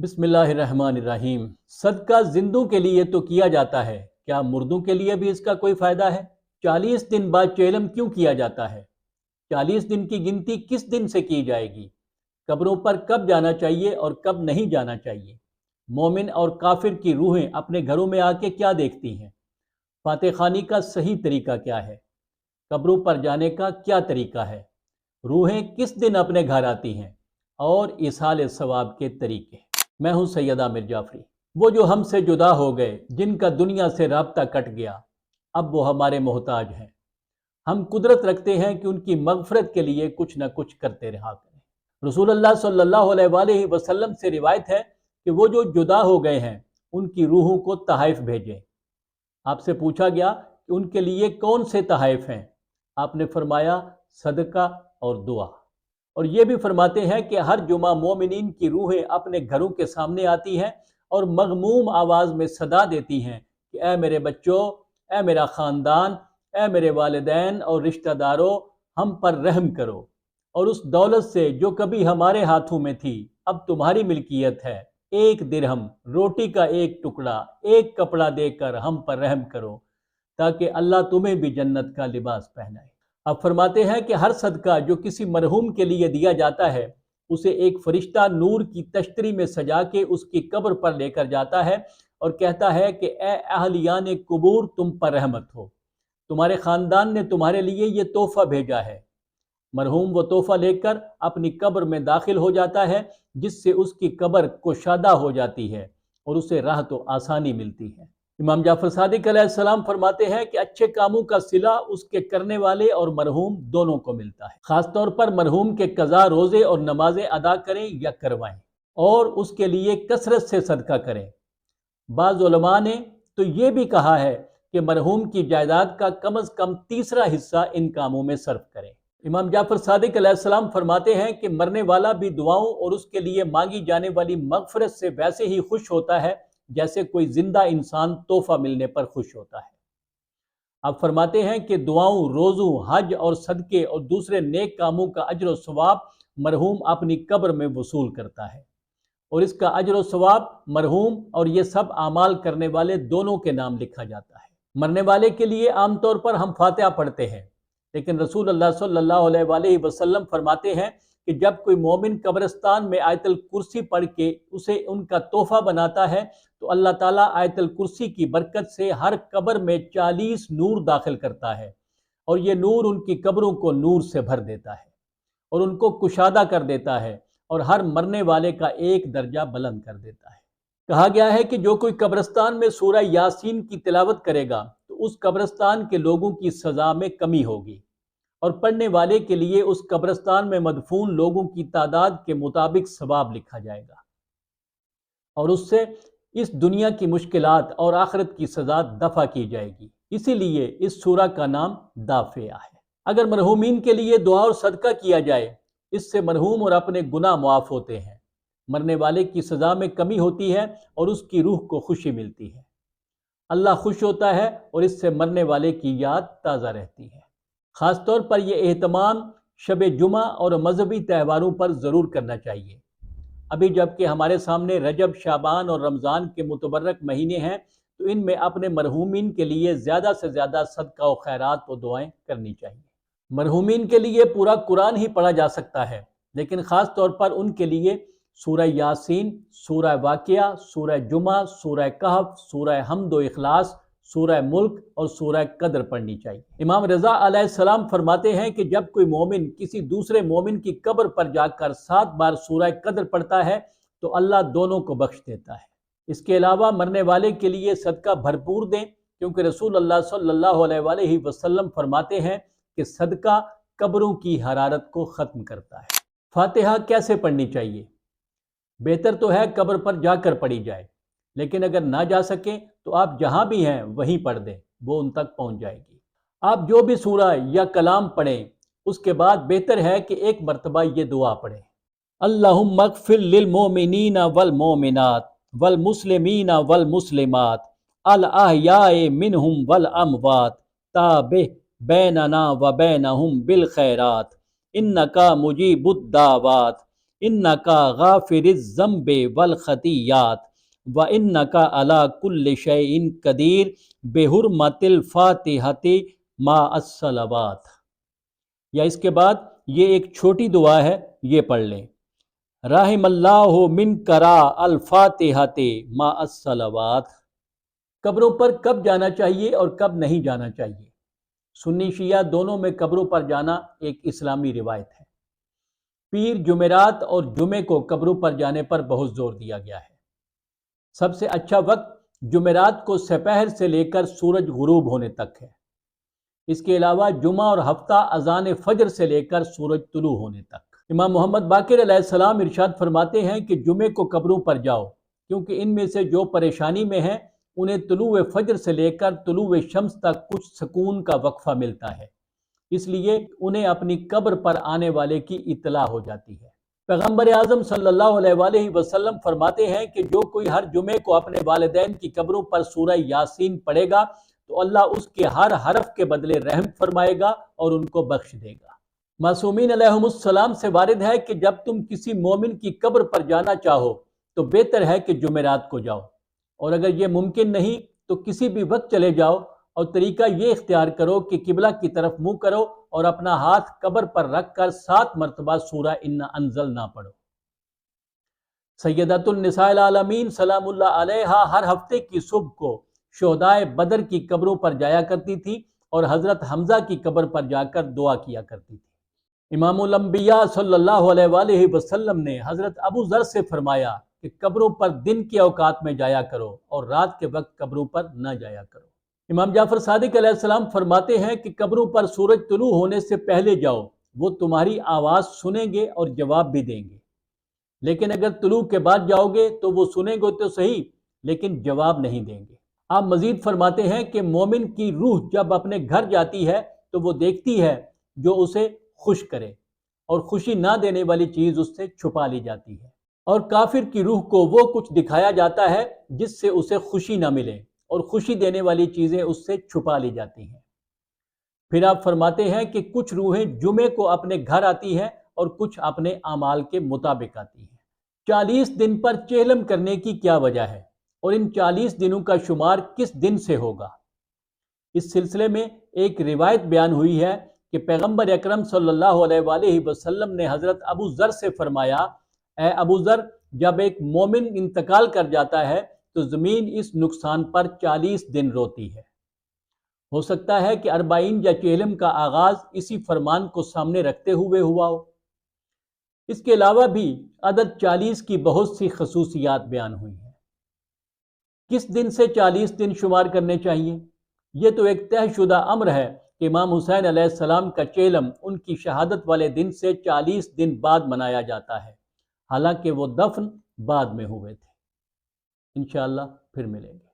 بسم اللہ الرحمن الرحیم۔ صدقہ زندوں کے لیے تو کیا جاتا ہے، کیا مردوں کے لیے بھی اس کا کوئی فائدہ ہے؟ 40 دن بعد چیلم کیوں کیا جاتا ہے؟ 40 دن کی گنتی کس دن سے کی جائے گی؟ قبروں پر کب جانا چاہیے اور کب نہیں جانا چاہیے؟ مومن اور کافر کی روحیں اپنے گھروں میں آ کے کیا دیکھتی ہیں؟ فاتح خوانی کا صحیح طریقہ کیا ہے؟ قبروں پر جانے کا کیا طریقہ ہے؟ روحیں کس دن اپنے گھر آتی ہیں اور ایصال ثواب کے طریقے؟ میں ہوں سید عامر جعفری۔ وہ جو ہم سے جدا ہو گئے، جن کا دنیا سے رابطہ کٹ گیا، اب وہ ہمارے محتاج ہیں۔ ہم قدرت رکھتے ہیں کہ ان کی مغفرت کے لیے کچھ نہ کچھ کرتے رہا کریں۔ رسول اللہ صلی اللہ علیہ وآلہ وسلم سے روایت ہے کہ وہ جو جدا ہو گئے ہیں ان کی روحوں کو تحائف بھیجیں۔ آپ سے پوچھا گیا کہ ان کے لیے کون سے تحائف ہیں؟ آپ نے فرمایا صدقہ اور دعا۔ اور یہ بھی فرماتے ہیں کہ ہر جمعہ مومنین کی روحیں اپنے گھروں کے سامنے آتی ہیں اور مغموم آواز میں صدا دیتی ہیں کہ اے میرے بچوں، اے میرا خاندان، اے میرے والدین اور رشتہ داروں، ہم پر رحم کرو، اور اس دولت سے جو کبھی ہمارے ہاتھوں میں تھی اب تمہاری ملکیت ہے، 1 درہم، روٹی کا 1 ٹکڑا، 1 کپڑا دے کر ہم پر رحم کرو تاکہ اللہ تمہیں بھی جنت کا لباس پہنائے۔ اب فرماتے ہیں کہ ہر صدقہ جو کسی مرحوم کے لیے دیا جاتا ہے اسے ایک فرشتہ نور کی تشتری میں سجا کے اس کی قبر پر لے کر جاتا ہے اور کہتا ہے کہ اے اہلیان قبور، تم پر رحمت ہو، تمہارے خاندان نے تمہارے لیے یہ تحفہ بھیجا ہے۔ مرحوم وہ تحفہ لے کر اپنی قبر میں داخل ہو جاتا ہے، جس سے اس کی قبر کشادہ ہو جاتی ہے اور اسے راحت و آسانی ملتی ہے۔ امام جعفر صادق علیہ السلام فرماتے ہیں کہ اچھے کاموں کا صلہ اس کے کرنے والے اور مرحوم دونوں کو ملتا ہے۔ خاص طور پر مرحوم کے قضا، روزے اور نمازیں ادا کریں یا کروائیں، اور اس کے لیے کثرت سے صدقہ کریں۔ بعض علماء نے تو یہ بھی کہا ہے کہ مرحوم کی جائیداد کا کم از کم تیسرا حصہ ان کاموں میں صرف کریں۔ امام جعفر صادق علیہ السلام فرماتے ہیں کہ مرنے والا بھی دعاؤں اور اس کے لیے مانگی جانے والی مغفرت سے ویسے ہی خوش ہوتا ہے جیسے کوئی زندہ انسان تحفہ ملنے پر خوش ہوتا ہے۔ آپ فرماتے ہیں کہ دعاؤں، روزوں، حج اور صدقے اور دوسرے نیک کاموں کا اجر و ثواب مرحوم اپنی قبر میں وصول کرتا ہے، اور اس کا اجر و ثواب مرحوم اور یہ سب اعمال کرنے والے دونوں کے نام لکھا جاتا ہے۔ مرنے والے کے لیے عام طور پر ہم فاتحہ پڑھتے ہیں، لیکن رسول اللہ صلی اللہ علیہ وآلہ وسلم فرماتے ہیں کہ جب کوئی مومن قبرستان میں آیت الکرسی پڑھ کے اسے ان کا تحفہ بناتا ہے تو اللہ تعالیٰ آیت الکرسی کی برکت سے ہر قبر میں 40 نور داخل کرتا ہے، اور یہ نور ان کی قبروں کو نور سے بھر دیتا ہے اور ان کو کشادہ کر دیتا ہے اور ہر مرنے والے کا 1 درجہ بلند کر دیتا ہے۔ کہا گیا ہے کہ جو کوئی قبرستان میں سورہ یاسین کی تلاوت کرے گا تو اس قبرستان کے لوگوں کی سزا میں کمی ہوگی، اور پڑھنے والے کے لیے اس قبرستان میں مدفون لوگوں کی تعداد کے مطابق ثواب لکھا جائے گا، اور اس سے اس دنیا کی مشکلات اور آخرت کی سزا دفع کی جائے گی۔ اسی لیے اس سورہ کا نام دافعہ ہے۔ اگر مرحومین کے لیے دعا اور صدقہ کیا جائے، اس سے مرحوم اور اپنے گناہ معاف ہوتے ہیں، مرنے والے کی سزا میں کمی ہوتی ہے اور اس کی روح کو خوشی ملتی ہے۔ اللہ خوش ہوتا ہے اور اس سے مرنے والے کی یاد تازہ رہتی ہے۔ خاص طور پر یہ اہتمام شب جمعہ اور مذہبی تہواروں پر ضرور کرنا چاہیے۔ ابھی جب کہ ہمارے سامنے رجب، شعبان اور رمضان کے متبرک مہینے ہیں تو ان میں اپنے مرحومین کے لیے زیادہ سے زیادہ صدقہ و خیرات و دعائیں کرنی چاہیے۔ مرحومین کے لیے پورا قرآن ہی پڑھا جا سکتا ہے، لیکن خاص طور پر ان کے لیے سورہ یاسین، سورہ واقعہ، سورہ جمعہ، سورہ کہف، سورہ حمد و اخلاص، سورہ ملک اور سورہ قدر پڑھنی چاہیے۔ امام رضا علیہ السلام فرماتے ہیں کہ جب کوئی مومن کسی دوسرے مومن کی قبر پر جا کر 7 بار سورہ قدر پڑھتا ہے تو اللہ دونوں کو بخش دیتا ہے۔ اس کے علاوہ مرنے والے کے لیے صدقہ بھرپور دیں، کیونکہ رسول اللہ صلی اللہ علیہ وآلہ وسلم فرماتے ہیں کہ صدقہ قبروں کی حرارت کو ختم کرتا ہے۔ فاتحہ کیسے پڑھنی چاہیے؟ بہتر تو ہے قبر پر جا کر پڑھی جائے، لیکن اگر نہ جا سکیں تو آپ جہاں بھی ہیں وہیں پڑھ دیں، وہ ان تک پہنچ جائے گی۔ آپ جو بھی سورہ یا کلام پڑھیں اس کے بعد بہتر ہے کہ 1 مرتبہ یہ دعا پڑھیں: اللہم اغفر للمؤمنین والمؤمنات والمسلمین والمسلمات الاحیاء منہم والاموات تابع بیننا وبینہم بالخیرات انکا مجیب الدعوات انکا غافر الذنب والخطیات وانکا علی کل شیء قدیر بحرمت الفاتحۃ مع الصلوات۔ یا اس کے بعد یہ ایک چھوٹی دعا ہے، یہ پڑھ لیں، رحم اللہ من کرا الفاتحۃ مع الصلوات۔ قبروں پر کب جانا چاہیے اور کب نہیں جانا چاہیے؟ سنی شیعہ دونوں میں قبروں پر جانا ایک اسلامی روایت ہے۔ پیر، جمعرات اور جمعے کو قبروں پر جانے پر بہت زور دیا گیا ہے۔ سب سے اچھا وقت جمعرات کو سپہر سے لے کر سورج غروب ہونے تک ہے۔ اس کے علاوہ جمعہ اور ہفتہ اذان فجر سے لے کر سورج طلوع ہونے تک۔ امام محمد باقر علیہ السلام ارشاد فرماتے ہیں کہ جمعے کو قبروں پر جاؤ، کیونکہ ان میں سے جو پریشانی میں ہیں انہیں طلوع فجر سے لے کر طلوع شمس تک کچھ سکون کا وقفہ ملتا ہے، اس لیے انہیں اپنی قبر پر آنے والے کی اطلاع ہو جاتی ہے۔ پیغمبر اعظم صلی اللہ علیہ وآلہ وسلم فرماتے ہیں کہ جو کوئی ہر جمعے کو اپنے والدین کی قبروں پر سورہ یاسین پڑھے گا تو اللہ اس کے ہر حرف کے بدلے رحم فرمائے گا اور ان کو بخش دے گا۔ معصومین علیہم السلام سے وارد ہے کہ جب تم کسی مومن کی قبر پر جانا چاہو تو بہتر ہے کہ جمعرات کو جاؤ، اور اگر یہ ممکن نہیں تو کسی بھی وقت چلے جاؤ، اور طریقہ یہ اختیار کرو کہ قبلہ کی طرف منہ کرو اور اپنا ہاتھ قبر پر رکھ کر 7 مرتبہ سورہ انا انزلنا پڑھو۔ سیدۃ النساء العالمین سلام اللہ علیہا ہر ہفتے کی صبح کو شہدائے بدر کی قبروں پر جایا کرتی تھی اور حضرت حمزہ کی قبر پر جا کر دعا کیا کرتی تھی۔ امام الانبیاء صلی اللہ علیہ وآلہ وسلم نے حضرت ابو ذر سے فرمایا کہ قبروں پر دن کے اوقات میں جایا کرو اور رات کے وقت قبروں پر نہ جایا کرو۔ امام جعفر صادق علیہ السلام فرماتے ہیں کہ قبروں پر سورج طلوع ہونے سے پہلے جاؤ، وہ تمہاری آواز سنیں گے اور جواب بھی دیں گے، لیکن اگر طلوع کے بعد جاؤ گے تو وہ سنیں گے تو صحیح لیکن جواب نہیں دیں گے۔ آپ مزید فرماتے ہیں کہ مومن کی روح جب اپنے گھر جاتی ہے تو وہ دیکھتی ہے جو اسے خوش کرے، اور خوشی نہ دینے والی چیز اس سے چھپا لی جاتی ہے، اور کافر کی روح کو وہ کچھ دکھایا جاتا ہے جس سے اسے خوشی نہ ملے، اور خوشی دینے والی چیزیں اس سے چھپا لی جاتی ہیں۔ پھر آپ فرماتے ہیں کہ کچھ روحیں جمعے کو اپنے گھر آتی ہیں اور کچھ اپنے اعمال کے مطابق آتی ہیں۔ 40 دن پر چہلم کرنے کی کیا وجہ ہے اور ان 40 دنوں کا شمار کس دن سے ہوگا؟ اس سلسلے میں ایک روایت بیان ہوئی ہے کہ پیغمبر اکرم صلی اللہ علیہ وآلہ وسلم نے حضرت ابو ذر سے فرمایا، اے ابو ذر، جب ایک مومن انتقال کر جاتا ہے تو زمین اس نقصان پر 40 دن روتی ہے۔ ہو سکتا ہے کہ 40 یا چہلم کا آغاز اسی فرمان کو سامنے رکھتے ہوئے ہوا ہو۔ اس کے علاوہ بھی عدد 40 کی بہت سی خصوصیات بیان ہوئی ہیں۔ کس دن سے 40 دن شمار کرنے چاہیے؟ یہ تو ایک طے شدہ امر ہے کہ امام حسین علیہ السلام کا چہلم ان کی شہادت والے دن سے 40 دن بعد منایا جاتا ہے، حالانکہ وہ دفن بعد میں ہوئے تھے۔ انشاءاللہ پھر ملیں گے۔